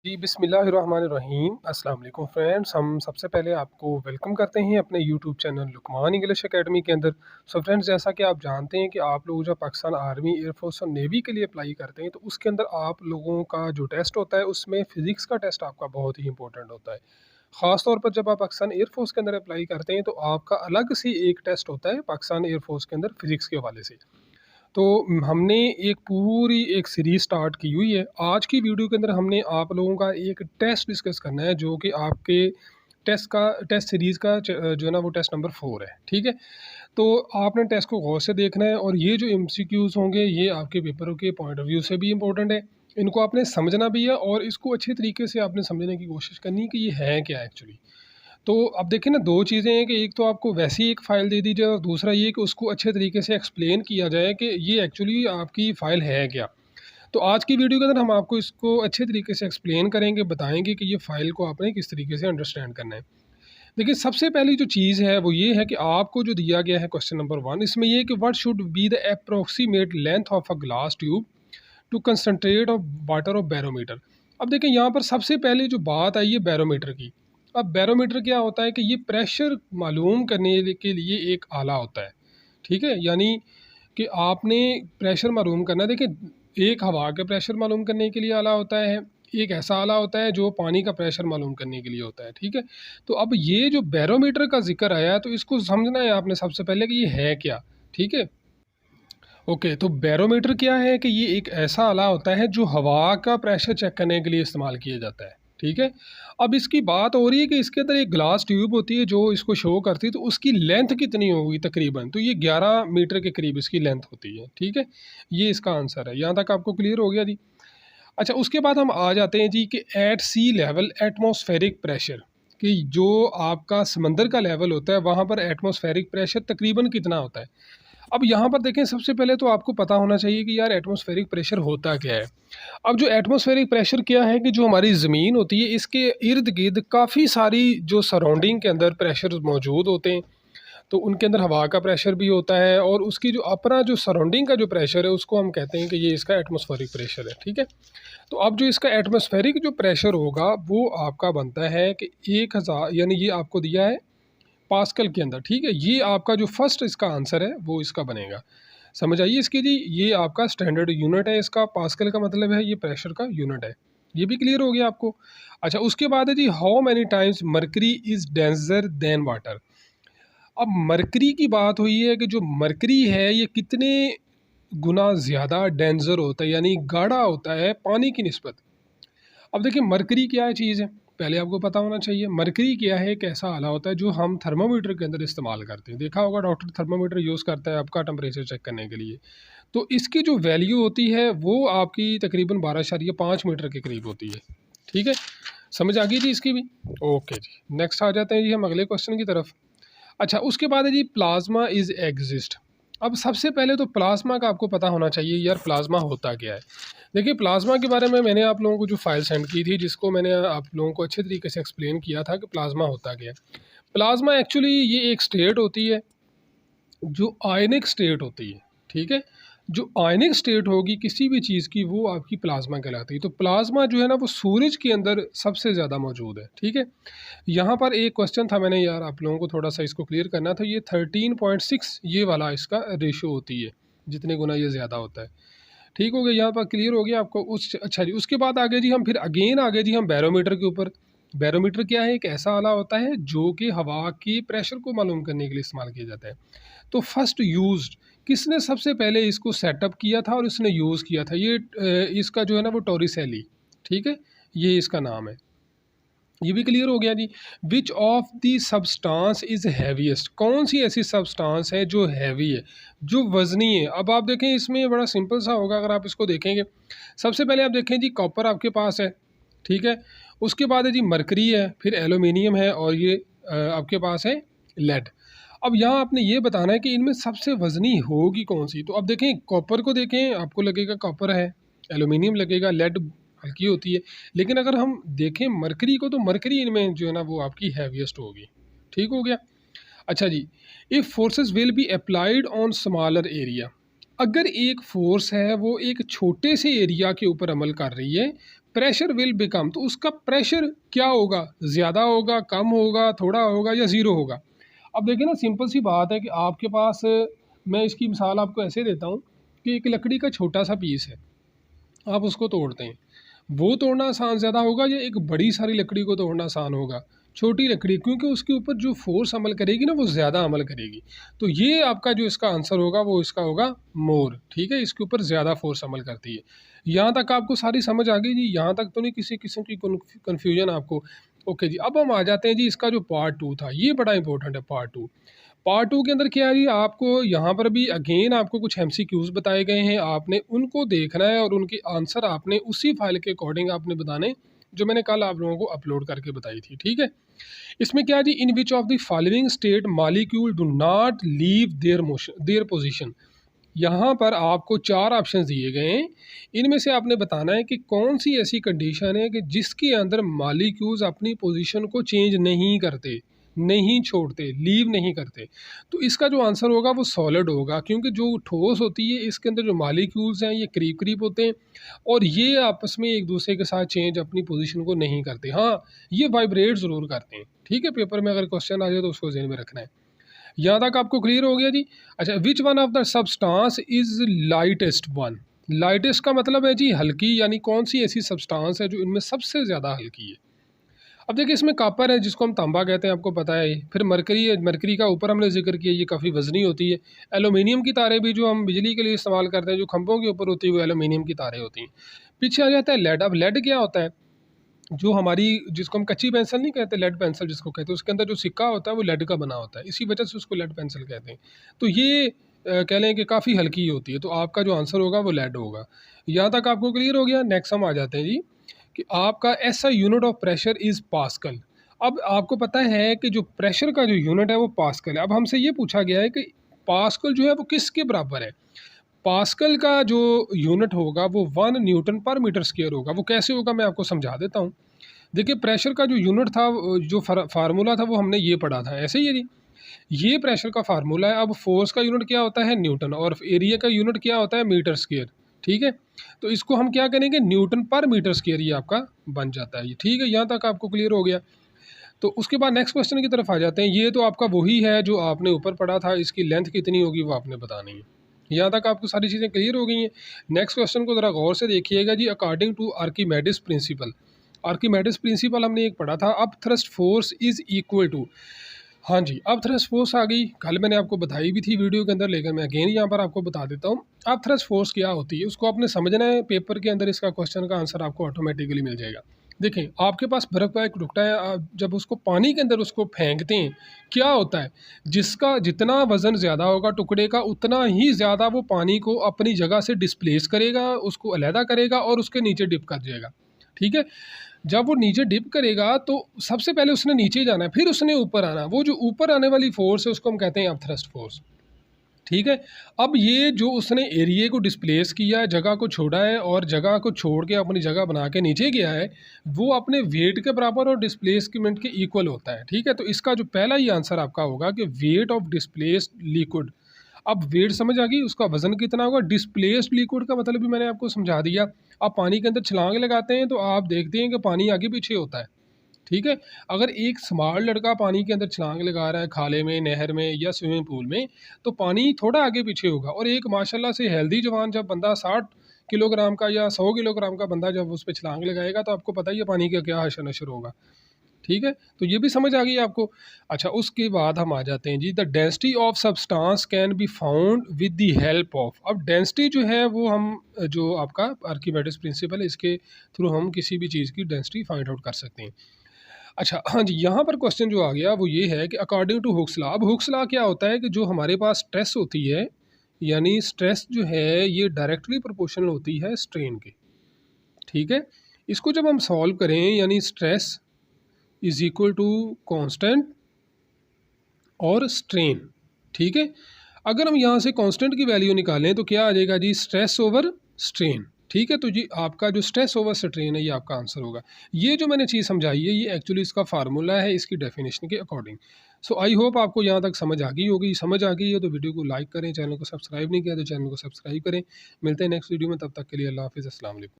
जी, बिस्मिल्लाहिर्रहमानिर्रहीम। अस्सलाम वालेकुम फ्रेंड्स। हम सबसे पहले आपको वेलकम करते हैं अपने YouTube channel Lukman English academy के अंदर। सो फ्रेंड्स, जैसा कि आप जानते हैं कि आप लोग जब पाकिस्तान आर्मी, एयरफोर्स और नेवी के लिए अप्लाई करते हैं तो उसके अंदर आप लोगों का जो टेस्ट होता है उसमें फ़िज़िक्स का टेस्ट आपका बहुत ही इंपॉर्टेंट होता है। ख़ास तौर पर जब आप पाकिस्तान एयरफोर्स के अंदर अप्लाई करते हैं तो आपका अलग से एक टेस्ट होता है पाकिस्तान एयरफोर्स के अंदर फ़िज़िक्स के हवाले से। तो हमने एक पूरी एक सीरीज़ स्टार्ट की हुई है। आज की वीडियो के अंदर हमने आप लोगों का एक टेस्ट डिस्कस करना है जो कि आपके टेस्ट सीरीज़ का जो है ना वो टेस्ट नंबर 4 है, ठीक है? तो आपने टेस्ट को गौर से देखना है और ये जो एमसीक्यूज़ होंगे ये आपके पेपरों के पॉइंट ऑफ व्यू से भी इम्पोर्टेंट है। इनको आपने समझना भी है और इसको अच्छे तरीके से आपने समझने की कोशिश करनी है कि ये है क्या एक्चुअली। तो अब देखिए ना 2 चीज़ें हैं कि एक तो आपको वैसे ही एक फ़ाइल दे दी जाए और दूसरा ये कि उसको अच्छे तरीके से एक्सप्लेन किया जाए कि ये एक्चुअली आपकी फ़ाइल है क्या। तो आज की वीडियो के अंदर हम आपको इसको अच्छे तरीके से एक्सप्लेन करेंगे, बताएँगे कि ये फ़ाइल को आपने किस तरीके से अंडरस्टैंड करना है। देखिए सबसे पहली जो चीज़ है वो ये है कि आपको जो दिया गया है क्वेश्चन नंबर 1 इसमें ये है कि what should be the approximate length of a glass tube to concentrate of water of barometer. अब देखिए यहाँ पर सबसे पहले जो बात आई है बैरोमीटर की। अब बैरोमीटर क्या होता है कि ये प्रेशर मालूम करने के लिए एक आला होता है, ठीक है? यानी कि आपने प्रेशर मालूम करना है। देखिए एक हवा के प्रेशर मालूम करने के लिए आला होता है, एक ऐसा आला होता है जो पानी का प्रेशर मालूम करने के लिए होता है, ठीक है? तो अब ये जो बैरोमीटर का ज़िक्र आया है तो इसको समझना है आपने सबसे पहले कि ये है क्या, ठीक है? ओके, तो बैरोमीटर क्या है कि ये एक ऐसा आला होता है जो हवा का प्रेशर चेक करने के लिए इस्तेमाल किया जाता है, ठीक है? अब इसकी बात हो रही है कि इसके अंदर एक ग्लास ट्यूब होती है जो इसको शो करती है, तो उसकी लेंथ कितनी होगी तकरीबन? तो ये 11 मीटर के करीब इसकी लेंथ होती है, ठीक है? ये इसका आंसर है। यहाँ तक आपको क्लियर हो गया जी? अच्छा, उसके बाद हम आ जाते हैं जी कि एट सी लेवल एटमॉस्फेरिक प्रेशर, कि जो आपका समंदर का लेवल होता है वहाँ पर एटमॉस्फेरिक प्रेशर तकरीबन कितना होता है? अब यहाँ पर देखें सबसे पहले तो आपको पता होना चाहिए कि यार एटमॉस्फेरिक प्रेशर होता क्या है। अब जो एटमॉस्फेरिक प्रेशर क्या है कि जो हमारी ज़मीन होती है इसके इर्द गिर्द काफ़ी सारी जो सराउंडिंग के अंदर प्रेशर मौजूद होते हैं। तो उनके अंदर हवा का प्रेशर भी होता है और उसकी जो अपना जो सराउंडिंग का जो प्रेशर है उसको हम कहते हैं कि ये इसका एटमॉस्फेरिक प्रेशर है, ठीक है? तो अब जो इसका एटमॉस्फेरिक जो प्रेशर होगा वो आपका बनता है कि 1000, यानी ये आपको दिया है पास्कल के अंदर, ठीक है? ये आपका जो फर्स्ट इसका आंसर है वो इसका बनेगा। समझ आई इसकी जी? ये आपका स्टैंडर्ड यूनिट है इसका, पास्कल का मतलब है ये प्रेशर का यूनिट है। ये भी क्लियर हो गया आपको? अच्छा, उसके बाद है जी how many times mercury is danger than water. अब मरकरी की बात हुई है कि जो मरकरी है ये कितने गुना ज़्यादा डेंजर होता है, यानी गाढ़ा होता है पानी की निस्बत। अब देखिए मरकरी क्या है चीज़ है, पहले आपको पता होना चाहिए। मरकरी क्या है, एक ऐसा आला होता है जो हम थर्मामीटर के अंदर इस्तेमाल करते हैं। देखा होगा डॉक्टर थर्मामीटर यूज़ करता है आपका टेम्परेचर चेक करने के लिए। तो इसकी जो वैल्यू होती है वो आपकी तकरीबन 12.5 मीटर के करीब होती है, ठीक है? समझ आ गई जी इसकी भी? ओके जी, नेक्स्ट आ जाते हैं जी हम अगले क्वेश्चन की तरफ। अच्छा, उसके बाद है जी प्लाज्मा इज़ एग्जिस्ट। अब सबसे पहले तो प्लाज्मा का आपको पता होना चाहिए यार प्लाज्मा होता क्या है। देखिए प्लाज्मा के बारे में मैंने आप लोगों को जो फाइल सेंड की थी जिसको मैंने आप लोगों को अच्छे तरीके से एक्सप्लेन किया था कि प्लाज्मा होता क्या है। प्लाज्मा एक्चुअली ये एक स्टेट होती है जो आयनिक स्टेट होती है, ठीक है? जो आयनिक स्टेट होगी किसी भी चीज़ की वो आपकी प्लाज्मा कहलाती है। तो प्लाज्मा जो है ना वो सूरज के अंदर सबसे ज़्यादा मौजूद है, ठीक है? यहाँ पर एक क्वेश्चन था, मैंने यार आप लोगों को थोड़ा सा इसको क्लियर करना था। ये 13.6 ये वाला इसका रेशियो होती है, जितने गुना ये ज़्यादा होता है। ठीक हो गया, यहाँ पर क्लियर हो गया आपको? उस अच्छा जी, उसके बाद आगे जी हम फिर अगेन आगे जी हम बैरोमीटर के ऊपर। बैरोमीटर क्या है, एक ऐसा आला होता है जो कि हवा की प्रेशर को मालूम करने के लिए इस्तेमाल किया जाता है। तो फर्स्ट यूज्ड, किसने सबसे पहले इसको सेटअप किया था और इसने यूज़ किया था, ये इसका जो है ना वो टोरिसेली, ठीक है? ये इसका नाम है। ये भी क्लियर हो गया जी। Which of the substance is heaviest, कौन सी ऐसी सब्सटेंस है जो हैवी है, जो वज़नी है? अब आप देखें इसमें बड़ा सिंपल सा होगा अगर आप इसको देखेंगे। सबसे पहले आप देखें जी कॉपर आपके पास है, ठीक है? उसके बाद है जी मरकरी है, फिर एल्यूमीनियम है और ये आपके पास है लेड। अब यहाँ आपने ये बताना है कि इनमें सबसे वज़नी होगी कौन-सी? तो अब देखें कॉपर को देखें, आपको लगेगा कॉपर है, एल्यूमीनियम लगेगा, लेड हल्की होती है। लेकिन अगर हम देखें मरकरी को तो मरकरी इनमें जो है ना वो आपकी हैवीएस्ट होगी। ठीक हो गया? अच्छा जी, if forces will be applied on smaller area, अगर एक फ़ोर्स है वो एक छोटे से एरिया के ऊपर अमल कर रही है, प्रेशर विल बिकम, तो उसका प्रेशर क्या होगा, ज़्यादा होगा, कम होगा, थोड़ा होगा या ज़ीरो होगा। अब देखिए ना, सिंपल सी बात है कि आपके पास, मैं इसकी मिसाल आपको ऐसे देता हूँ कि एक लकड़ी का छोटा सा पीस है, आप उसको तोड़ते हैं, वो तोड़ना आसान ज़्यादा होगा या एक बड़ी सारी लकड़ी को तोड़ना आसान होगा? छोटी लकड़ी, क्योंकि उसके ऊपर जो फोर्स अमल करेगी ना वो ज़्यादा अमल करेगी। तो ये आपका जो इसका आंसर होगा वो इसका होगा मोर, ठीक है, इसके ऊपर ज़्यादा फोर्स अमल करती है। यहाँ तक आपको सारी समझ आ गई जी, यहाँ तक तो नहीं किसी किस्म की कन्फ्यूजन आपको? ओके जी, अब हम आ जाते हैं जी इसका जो पार्ट टू था, ये बड़ा इंपॉर्टेंट है पार्ट टू। पार्ट टू के अंदर क्या है जी, आपको यहाँ पर भी अगेन आपको कुछ एमसीक्यूज बताए गए हैं, आपने उनको देखना है और उनके आंसर आपने उसी फाइल के अकॉर्डिंग आपने बताने, जो मैंने कल आप लोगों को अपलोड करके बताई थी, ठीक है। इसमें क्या है जी, in which of the following state molecule do not leave their motion their position. यहाँ पर आपको चार ऑप्शन दिए गए हैं, इनमें से आपने बताना है कि कौन सी ऐसी कंडीशन है कि जिसके अंदर मॉलिक्यूल्स अपनी पोजीशन को चेंज नहीं करते, नहीं छोड़ते, लीव नहीं करते। तो इसका जो आंसर होगा वो सॉलिड होगा, क्योंकि जो ठोस होती है इसके अंदर जो मॉलिक्यूल्स हैं ये करीब करीब होते हैं और ये आपस में एक दूसरे के साथ चेंज अपनी पोजीशन को नहीं करते। हाँ, ये वाइब्रेट ज़रूर करते हैं, ठीक है, पेपर में अगर क्वेश्चन आ जाए तो उसको ज़हन में रखना है। यहाँ तक आपको क्लियर हो गया जी। अच्छा, which one of the substance is lightest one. Lightest का मतलब है जी हल्की, यानी कौन सी ऐसी सब्सटेंस है जो इनमें सबसे ज़्यादा हल्की है। अब देखिए, इसमें कॉपर है जिसको हम तांबा कहते हैं, आपको पता है। फिर मरकरी है, मरकरी का ऊपर हमने जिक्र किया, ये काफ़ी वजनी होती है। एलुमिनियम की तारें भी जो हम बिजली के लिए इस्तेमाल करते हैं, जो खंभों के ऊपर होती है, वो एलुमिनियम की तारें होती हैं। पीछे आ जाता है लेड। अब लेड क्या होता है, जो हमारी, जिसको हम कच्ची पेंसिल नहीं कहते, लेड पेंसिल जिसको कहते हैं, उसके अंदर जो सिक्का होता है वो लेड का बना होता है, इसी वजह से उसको लेड पेंसिल कहते हैं। तो ये कह लें कि काफ़ी हल्की होती है, तो आपका जो आंसर होगा वो लेड होगा। यहाँ तक आपको क्लियर हो गया। नेक्स्ट हम आ जाते हैं जी कि आपका ऐसा unit of pressure is pascal. अब आपको पता है कि जो प्रेशर का जो यूनिट है वो पास्कल है। अब हमसे ये पूछा गया है कि पास्कल जो है वो किसके बराबर है। पास्कल का जो यूनिट होगा वो 1 न्यूटन पर मीटर स्क्वायर होगा। वो कैसे होगा मैं आपको समझा देता हूँ। देखिए, प्रेशर का जो यूनिट था, जो फार्मूला था वो हमने ये पढ़ा था, ऐसे ही है जी। ये प्रेशर का फार्मूला है। अब फोर्स का यूनिट क्या होता है, न्यूटन, और एरिया का यूनिट क्या होता है, मीटर स्क्वायर, ठीक है। तो इसको हम क्या करेंगे, न्यूटन पर मीटर स्क्वायर ये आपका बन जाता है, ये ठीक है। यहाँ तक आपको क्लियर हो गया। तो उसके बाद नेक्स्ट क्वेश्चन की तरफ आ जाते हैं। ये तो आपका वही है जो आपने ऊपर पढ़ा था, इसकी लेंथ कितनी होगी वो आपने बतानी है। यहाँ तक आपको सारी चीज़ें क्लियर हो गई हैं। नेक्स्ट क्वेश्चन को ज़रा गौर से देखिएगा जी। According to Archimedes principle, Archimedes principle हमने एक पढ़ा था, अब thrust force is equal to. हाँ जी, अब थ्रस्ट फोर्स आ गई। कल मैंने आपको बताई भी थी वीडियो के अंदर, लेकिन मैं अगेन यहाँ पर आपको बता देता हूँ। अब थ्रस्ट फोर्स क्या होती है उसको आपने समझना है। पेपर के अंदर इसका क्वेश्चन का आंसर आपको ऑटोमेटिकली मिल जाएगा। देखें, आपके पास बर्फ़ का एक टुकड़ा है, आप जब उसको पानी के अंदर उसको फेंकते हैं, क्या होता है, जिसका जितना वज़न ज़्यादा होगा टुकड़े का, उतना ही ज़्यादा वो पानी को अपनी जगह से डिस्प्लेस करेगा, उसको अलहदा करेगा और उसके नीचे डिप कर जाएगा, ठीक है। जब वो नीचे डिप करेगा तो सबसे पहले उसने नीचे जाना है, फिर उसने ऊपर आना। वो जो ऊपर आने वाली फोर्स है उसको हम कहते हैं अब थ्रस्ट फोर्स, ठीक है। अब ये जो उसने एरिया को डिस्प्लेस किया है, जगह को छोड़ा है और जगह को छोड़ के अपनी जगह बना के नीचे गया है, वो अपने वेट के बराबर और डिस्प्लेसमेंट के इक्वल होता है, ठीक है। तो इसका जो पहला ही आंसर आपका होगा कि वेट ऑफ डिस्प्लेस्ड लिक्विड। अब वेट समझ आ गई, उसका वजन कितना होगा। डिस्प्लेस्ड लिक्विड का मतलब भी मैंने आपको समझा दिया। आप पानी के अंदर छलांग लगाते हैं तो आप देखते हैं कि पानी आगे पीछे होता है, ठीक है। अगर एक स्मार्ट लड़का पानी के अंदर छलांग लगा रहा है, खाले में, नहर में या स्विमिंग पूल में, तो पानी थोड़ा आगे पीछे होगा। और एक माशाल्लाह से हेल्दी जवान जब बंदा 60 किलोग्राम का या 100 किलोग्राम का बंदा जब उस पे छलांग लगाएगा तो आपको पता ही है पानी का क्या हशर नशर होगा, ठीक है। तो ये भी समझ आ गई आपको। अच्छा, उसके बाद हम आ जाते हैं जी, the density of substance can be found with the help of. अब डेंसिटी जो है वो हम, जो आपका आर्किमेडिस प्रिंसिपल है, इसके थ्रू हम किसी भी चीज़ की डेंसिटी फाइंड आउट कर सकते हैं। अच्छा, हाँ जी, यहाँ पर क्वेश्चन जो आ गया वो ये है कि अकॉर्डिंग टू हुक्स लॉ। अब हुक्स लॉ क्या होता है कि जो हमारे पास स्ट्रेस होती है, यानी स्ट्रेस जो है ये डायरेक्टली प्रोपोर्शनल होती है स्ट्रेन के, ठीक है। इसको जब हम सॉल्व करें, यानी stress is equal to constant और स्ट्रेन, ठीक है। अगर हम यहाँ से कांस्टेंट की वैल्यू निकालें तो क्या आ जाएगा जी, स्ट्रेस ओवर स्ट्रेन, ठीक है। तो जी आपका जो स्ट्रेस ओवर स्ट्रेन है ये आपका आंसर होगा। ये जो मैंने चीज़ समझाई है ये एक्चुअली इसका फार्मूला है इसकी डेफिनेशन के अकॉर्डिंग। सो आई होप आपको यहाँ तक समझ आ गई होगी। समझ आ गई है तो वीडियो को लाइक करें, चैनल को सब्सक्राइब नहीं किया तो चैनल को सब्सक्राइब करें। मिलते हैं नेक्स्ट वीडियो में, तब तक के लिए अल्लाह हाफिज़, अस्सलाम वालेकुम।